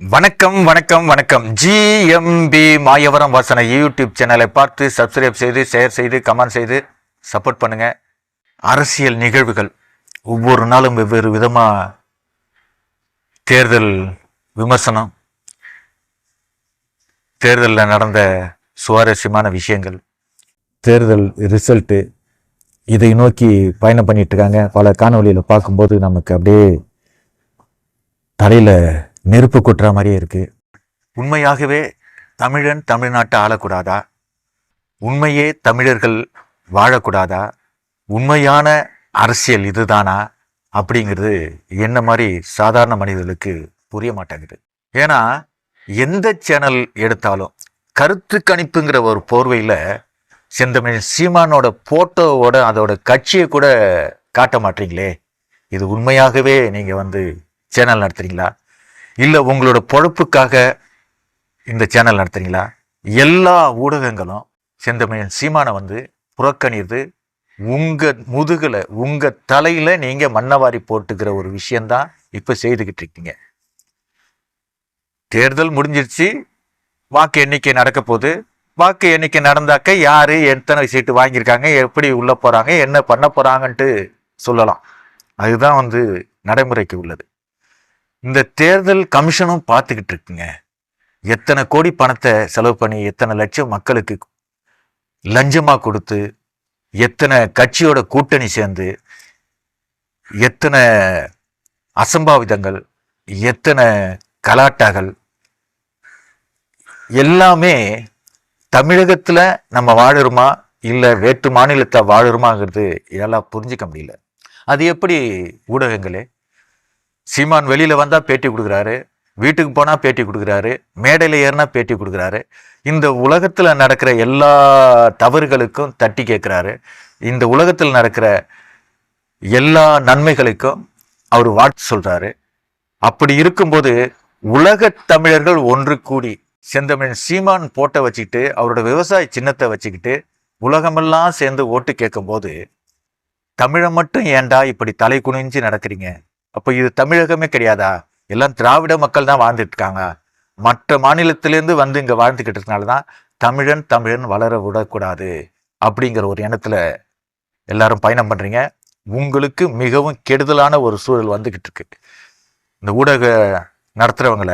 வணக்கம் வணக்கம் வணக்கம். ஜிஎம்பி மாயவரம் வாசனை யூடியூப் சேனலை பார்த்து சப்ஸ்கிரைப் செய்து ஷேர் செய்து கமெண்ட் செய்து சப்போர்ட் பண்ணுங்க. அரசியல் நிகழ்வுகள் ஒவ்வொரு நாளும் வெவ்வேறு விதமாக தேர்தல் விமர்சனம், தேர்தலில் நடந்த சுவாரஸ்யமான விஷயங்கள், தேர்தல் ரிசல்ட்டு, இதை நோக்கி பயணம் பண்ணிட்டு இருக்காங்க. பல காணொலியில் பார்க்கும்போது நமக்கு அப்படியே தலையில் நெருப்பு கொட்டுற மாதிரியே இருக்கு. உண்மையாகவே தமிழன் தமிழ்நாட்டை ஆளக்கூடாதா? உண்மையே தமிழர்கள் வாழக்கூடாதா? உண்மையான அரசியல் இதுதானா அப்படிங்கிறது என்ன மாதிரி சாதாரண மனிதர்களுக்கு புரிய மாட்டேங்குது. ஏன்னா எந்த சேனல் எடுத்தாலும் கருத்து கணிப்புங்கிற ஒரு போர்வையில் செந்தமிழ் சீமானோட போட்டோவோட அதோட கட்சியை கூட காட்ட மாட்டீங்களே. இது உண்மையாகவே நீங்கள் சேனல் நடத்துறீங்களா, இல்லை உங்களோட பொழப்புக்காக இந்த சேனல் நடத்துறீங்களா? எல்லா ஊடகங்களும் செந்தமிழன் சீமானை புறக்கணிது. உங்கள் முதுகில் உங்கள் தலையில் நீங்கள் மண்ணவாரி போட்டுக்கிற ஒரு விஷயந்தான் இப்போ செய்துக்கிட்டு இருக்கீங்க. தேர்தல் முடிஞ்சிருச்சு, வாக்கு எண்ணிக்கை நடக்க போகுது. வாக்கு எண்ணிக்கை நடந்தாக்க யார் எத்தனை சீட்டு வாங்கியிருக்காங்க, எப்படி உள்ளே போகிறாங்க, என்ன பண்ண போகிறாங்கன்ட்டு சொல்லலாம். அதுதான் நடைமுறைக்கு உள்ளது. இந்த தேர்தல் கமிஷனும் பார்த்துக்கிட்டு இருக்குங்க. எத்தனை கோடி பணத்தை செலவு பண்ணி, எத்தனை லட்சம் மக்களுக்கு லஞ்சமாக கொடுத்து, எத்தனை கட்சியோட கூட்டணி சேர்ந்து, எத்தனை அசம்பாவிதங்கள், எத்தனை கலாட்டாகள், எல்லாமே தமிழகத்தில் நம்ம வாழுறோமா இல்லை வேற்று மாநிலத்தை வாழுறோமாங்கிறது இதெல்லாம் புரிஞ்சிக்க முடியல. அது எப்படி ஊடகங்களே? சீமான் வெளியில் வந்தால் பேட்டி கொடுக்குறாரு, வீட்டுக்கு போனால் பேட்டி கொடுக்குறாரு, மேடையில் ஏறினா பேட்டி கொடுக்குறாரு, இந்த உலகத்தில் நடக்கிற எல்லா தவறுகளுக்கும் தட்டி கேட்குறாரு, இந்த உலகத்தில் நடக்கிற எல்லா நன்மைகளுக்கும் அவர் வாழ்த்து சொல்கிறாரு. அப்படி இருக்கும்போது உலக தமிழர்கள் ஒன்று கூடி செந்தமிழ் சீமான் போட்டை வச்சுக்கிட்டு, அவரோட விவசாய சின்னத்தை வச்சுக்கிட்டு உலகமெல்லாம் சேர்ந்து ஓட்டு கேட்கும்போது தமிழை மட்டும் ஏண்டா இப்படி தலை குனிஞ்சு நடக்கிறீங்க? அப்போ இது தமிழகமே கிடையாதா? எல்லாம் திராவிட மக்கள் தான் வாழ்ந்துட்டு இருக்காங்க. மற்ற மாநிலத்திலேருந்து இங்கே வாழ்ந்துக்கிட்டு இருக்கனால தான் தமிழன் வளர விடக்கூடாது அப்படிங்கிற ஒரு எண்ணத்தில் எல்லாரும் பயணம் பண்ணுறீங்க. உங்களுக்கு மிகவும் கெடுதலான ஒரு சூழல் வந்துக்கிட்டு இருக்கு. இந்த ஊடக நடத்துகிறவங்கள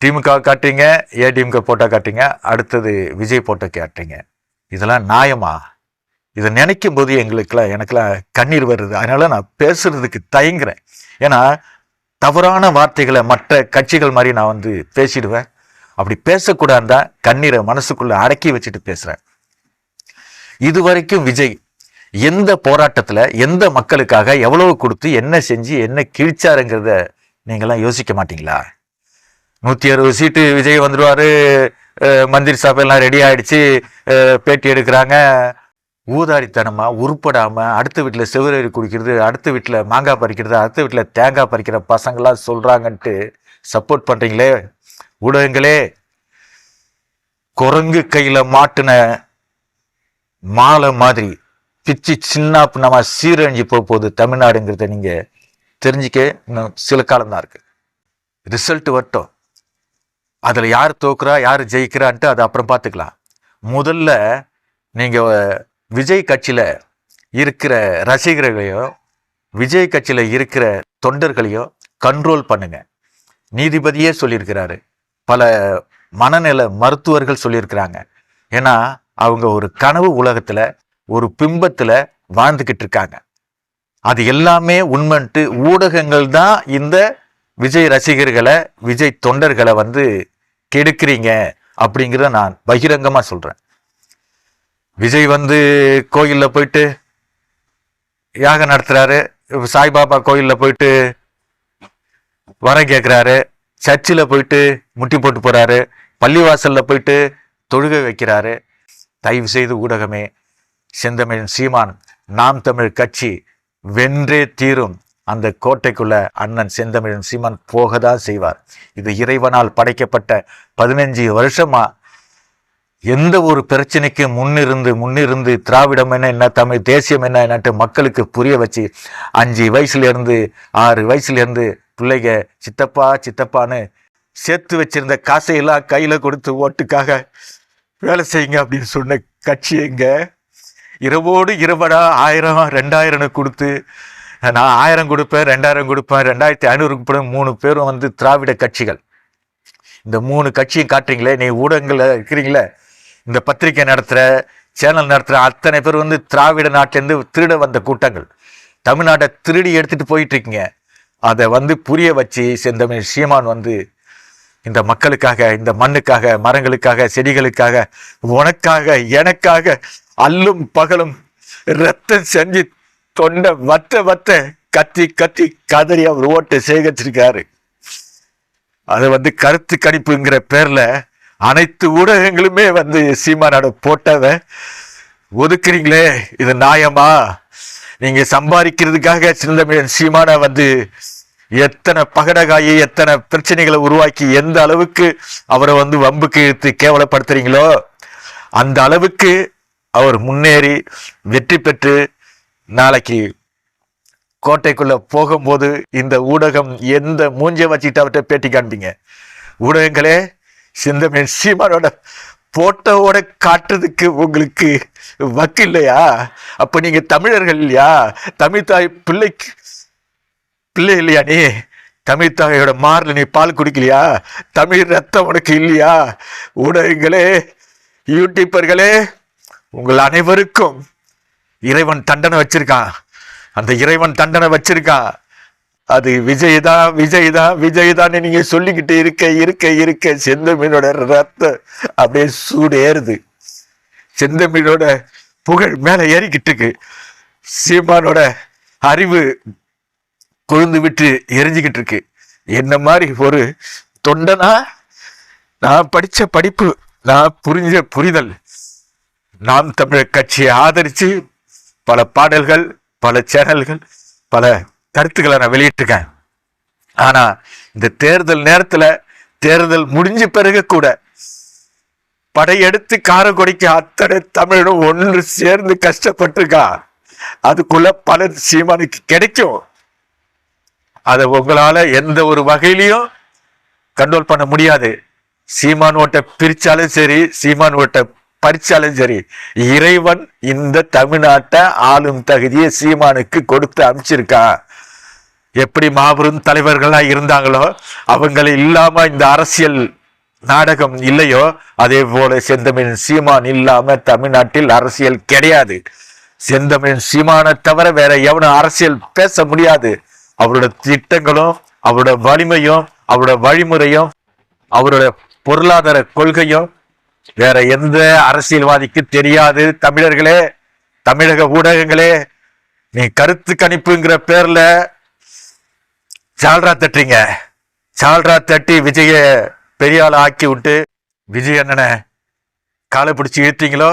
திமுக காட்டுறீங்க, ஏடிஎம்கே போட்டோ காட்டுறீங்க, அடுத்தது விஜய் போட்டோ காட்டுறீங்க. இதெல்லாம் நியாயமா? இதை நினைக்கும் போது எனக்கெல்லாம் கண்ணீர் வருது. அதனால நான் பேசுறதுக்கு தயங்குறேன். ஏன்னா தவறான வார்த்தைகளை மற்ற கட்சிகள் மாதிரி நான் பேசிடுவேன். அப்படி பேசக்கூடாதுன்னு தான் கண்ணீரை மனசுக்குள்ள அடக்கி வச்சுட்டு பேசுறேன். இதுவரைக்கும் விஜய் எந்த போராட்டத்தில் எந்த மக்களுக்காக எவ்வளவு கொடுத்து என்ன செஞ்சு என்ன கிழிச்சாருங்கிறத நீங்களாம் யோசிக்க மாட்டீங்களா? 160 சீட்டு விஜய் வந்துடுவாரு, மந்திரி சபையெல்லாம் ரெடி ஆயிடுச்சு, பேட்டி எடுக்கிறாங்க. ஊதாரித்தனமா உருப்படாம அடுத்த வீட்டில் செவ்வரேறி குடிக்கிறது, அடுத்த வீட்டில் மாங்காய் பறிக்கிறது, அடுத்த வீட்டில் தேங்காய் பறிக்கிற பசங்களாம் சொல்றாங்கன்ட்டு சப்போர்ட் பண்றீங்களே ஊடகங்களே. குரங்கு கையில மாட்டுன மாலை மாதிரி பிச்சு சின்ன நம்ம சீரழிஞ்சு போகுது தமிழ்நாடுங்கிறத நீங்க தெரிஞ்சுக்க இன்னும் சில காலம்தான் இருக்கு. ரிசல்ட் வரட்டும், அதுல யார் தோக்குறா யார் ஜெயிக்கிறான்ட்டு அதை அப்புறம் பார்த்துக்கலாம். முதல்ல நீங்க விஜய் கட்சியில் இருக்கிற ரசிகர்களையும் விஜய் கட்சியில் இருக்கிற தொண்டர்களையும் கண்ட்ரோல் பண்ணுங்க. நீதிபதியே சொல்லியிருக்கிறாரு, பல மனநல மருத்துவர்கள் சொல்லியிருக்கிறாங்க. ஏன்னா அவங்க ஒரு கனவு உலகத்தில் ஒரு பிம்பத்தில் வாழ்ந்துக்கிட்டு இருக்காங்க. அது எல்லாமே உண்மைன்ட்டு ஊடகங்கள் தான் இந்த விஜய் ரசிகர்களை விஜய் தொண்டர்களை கெடுக்கிறீங்க அப்படிங்கிறத நான் பகிரங்கமாக சொல்கிறேன். விஜய் கோயிலில் போயிட்டு யாகம் நடத்துறாரு, சாய்பாபா கோயிலில் போயிட்டு வரம் கேட்குறாரு, சர்ச்சில் போயிட்டு முட்டி போட்டு போறாரு, பள்ளிவாசலில் போயிட்டு தொழுகை வைக்கிறாரு. தயவு செய்து ஊடகமே, செந்தமிழ் சீமான் நாம் தமிழ் கட்சி வென்றே தீரும். அந்த கோட்டைக்குள்ள அண்ணன் செந்தமிழன் சீமான் போகதான் செய்வார். இது இறைவனால் படைக்கப்பட்ட 15 வருஷமா எந்த ஒரு பிரச்சனைக்கு முன்னிருந்து திராவிடம் என்ன தமிழ் தேசியம் என்னட்டு மக்களுக்கு புரிய வச்சு 5 வயசுல இருந்து 6 வயசுல இருந்து பிள்ளைங்க சித்தப்பா சித்தப்பான்னு சேர்த்து வச்சிருந்த காசையெல்லாம் கையில் கொடுத்து ஓட்டுக்காக வேலை செய்யுங்க அப்படின்னு சொன்ன கட்சி எங்க? இரவோடு இரவடா 1000 2000 கொடுத்து நான் 1000 கொடுப்பேன் 2000 கொடுப்பேன் 2500 கொடுப்பேன். 3 பேரும் வந்து திராவிட கட்சிகள். இந்த 3 கட்சியும் காட்டுறீங்களே, நீ ஊடகங்கள்ல இருக்கிறீங்களே, இந்த பத்திரிகை நடத்துகிற சேனல் நடத்துகிற அத்தனை பேர் வந்து திராவிட நாட்டிலேருந்து திருட வந்த கூட்டங்கள். தமிழ்நாட்டை திருடி எடுத்துகிட்டு போயிட்டு இருக்கீங்க. அதை வந்து புரிய வச்சு செந்தமிழ் சீமான் வந்து இந்த மக்களுக்காக, இந்த மண்ணுக்காக, மரங்களுக்காக, செடிகளுக்காக, உனக்காக, எனக்காக அல்லும் பகலும் ரத்தம் செஞ்சு தொண்டை வத்த கத்தி கத்தி கதறி அவர் ஓட்டு சேகரிச்சிருக்காரு. அதை வந்து கருத்து கணிப்புங்கிற பேர்ல அனைத்து ஊடகங்களுமே வந்து சீமானோட போட்டதை ஒதுக்குறீங்களே, இது நியாயமா? நீங்க சம்பாதிக்கிறதுக்காக செந்தமிழன் சீமானை வந்து எத்தனை பகடகாயி, எத்தனை பிரச்சனைகளை உருவாக்கி எந்த அளவுக்கு அவரை வந்து வம்புக்கு இழுத்து கேவலப்படுத்துறீங்களோ அந்த அளவுக்கு அவர் முன்னேறி வெற்றி பெற்று நாளைக்கு கோட்டைக்குள்ள போகும்போது இந்த ஊடகம் எந்த மூஞ்ச வச்சுட்டு அவர்கிட்ட பேட்டி காண்பீங்க? ஊடகங்களே, செந்தமிழன் சீமானோட போட்டோவோட காட்டுறதுக்கு உங்களுக்கு வக்கு இல்லையா? அப்ப நீங்க தமிழர்கள் இல்லையா? தமிழ் தாய் பிள்ளை இல்லையா? நீ தமிழ் தாயோட மார்ல நீ பால் குடிக்கலையா? தமிழ் ரத்தம் உனக்கு இல்லையா? ஊடகங்களே, யூடியூபர்களே, உங்கள் அனைவருக்கும் இறைவன் தண்டனை வச்சிருக்கான். அந்த இறைவன் தண்டனை வச்சிருக்கான். அது விஜய்தான் நீங்க சொல்லிக்கிட்டு இருக்க செந்தமிழோட ரத்தம் அப்படியே சூடு ஏறுது. செந்தமிழோட புகழ் மேல ஏறிக்கிட்டு இருக்கு. சீமானோட அறிவு கொழுந்து விட்டு எரிஞ்சுக்கிட்டு இருக்கு. என்ன மாதிரி ஒரு தொண்டனா நான் படிச்ச படிப்பு, நான் புரிஞ்ச புரிதல், நாம் தமிழர் கட்சியை ஆதரிச்சு பல பாடல்கள், பல சேனல்கள், பல கருத்துக்களை நான் வெளியிட்டிருக்கேன். ஆனா இந்த தேர்தல் நேரத்துல, தேர்தல் முடிஞ்ச பிறகு கூட படையெடுத்து காரக்குடிக்கு அத்தனை தமிழனும் ஒன்று சேர்ந்து கஷ்டப்பட்டிருக்கா. அதுக்குள்ள பலன் சீமானுக்கு கிடைக்கும். அதை உங்களால எந்த ஒரு வகையிலையும் கண்ட்ரோல் பண்ண முடியாது. சீமான் ஓட்டை பிரிச்சாலும் சரி, சீமான் ஓட்டை பறிச்சாலும் சரி, இறைவன் இந்த தமிழ்நாட்டை ஆளும் தகுதியை சீமானுக்கு கொடுத்து அமைச்சிருக்கா. எப்படி மாபெரும் தலைவர்கள்லாம் இருந்தாங்களோ, அவங்களை இல்லாம இந்த அரசியல் நாடகம் இல்லையோ, அதே போல செந்தமிழ் சீமான் இல்லாம தமிழ்நாட்டில் அரசியல் கிடையாது. செந்தமிழ் சீமானை தவிர வேற எவனும் அரசியல் பேச முடியாது. அவரோட திட்டங்களும், அவரோட வலிமையும், அவரோட வழிமுறையும், அவரோட பொருளாதார கொள்கையும் வேற எந்த அரசியல்வாதிக்கு தெரியாது. தமிழர்களே, தமிழக ஊடகங்களே, நீ கருத்து கணிப்புங்கிற பேர்ல சால்ரா தட்டுறீங்க. சால்ரா தட்டி விஜய பெரியாள ஆக்கி விட்டு விஜய் அண்ணனை காலை பிடிச்சி இழுத்தீங்களோ,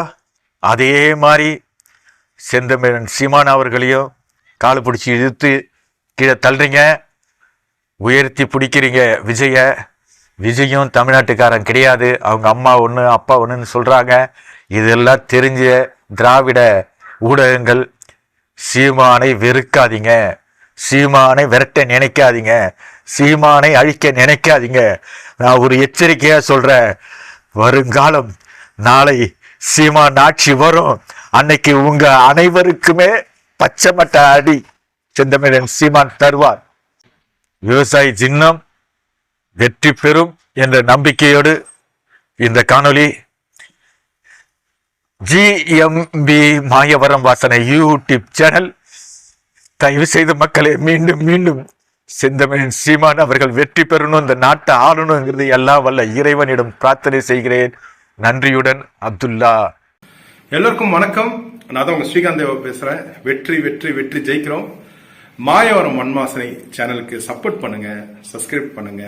அதே மாதிரி செந்தமிழன் சீமான் அவர்களையும் காலை பிடிச்சி இழுத்து கீழே தள்ளுறீங்க, உயர்த்தி பிடிக்கிறீங்க விஜய. விஜயும் தமிழ்நாட்டுக்காரன் கிடையாது. அவங்க அம்மா ஒன்று அப்பா ஒன்றுன்னு சொல்றாங்க. இதெல்லாம் தெரிஞ்ச திராவிட ஊடகங்கள் சீமானை வெறுக்காதீங்க, சீமானை விரட்ட நினைக்காதீங்க, சீமானை அழிக்க நினைக்காதீங்க. நான் ஒரு எச்சரிக்கையா சொல்றேன். வருங்காலம் நாளை சீமான் ஆட்சி வரும். அன்னைக்கு உங்க அனைவருக்குமே பச்சைமட்ட அடி செந்தமிழன் சீமான் தருவார். விவசாயி சின்னம் வெற்றி பெறும் என்ற நம்பிக்கையோடு இந்த காணொளி GMB மாயவரம் வாசனை யூடியூப் சேனல். தயவு செய்து மக்களை மீண்டும் மீண்டும் செந்தமிழன் சீமான் அவர்கள் வெற்றி பெறணும், இந்த நாட்டை ஆளணுங்கிறது எல்லாம் வல்ல இறைவனிடம் பிரார்த்தனை செய்கிறேன். நன்றியுடன் அப்துல்லா. எல்லோருக்கும் வணக்கம். நான் தான் உங்க ஸ்ரீகாந்த் தேவா பேசுறேன். வெற்றி வெற்றி வெற்றி ஜெயிக்கிறோம். மாயவரம் மண் வாசனை சேனலுக்கு சப்போர்ட் பண்ணுங்க, சப்ஸ்கிரைப் பண்ணுங்க.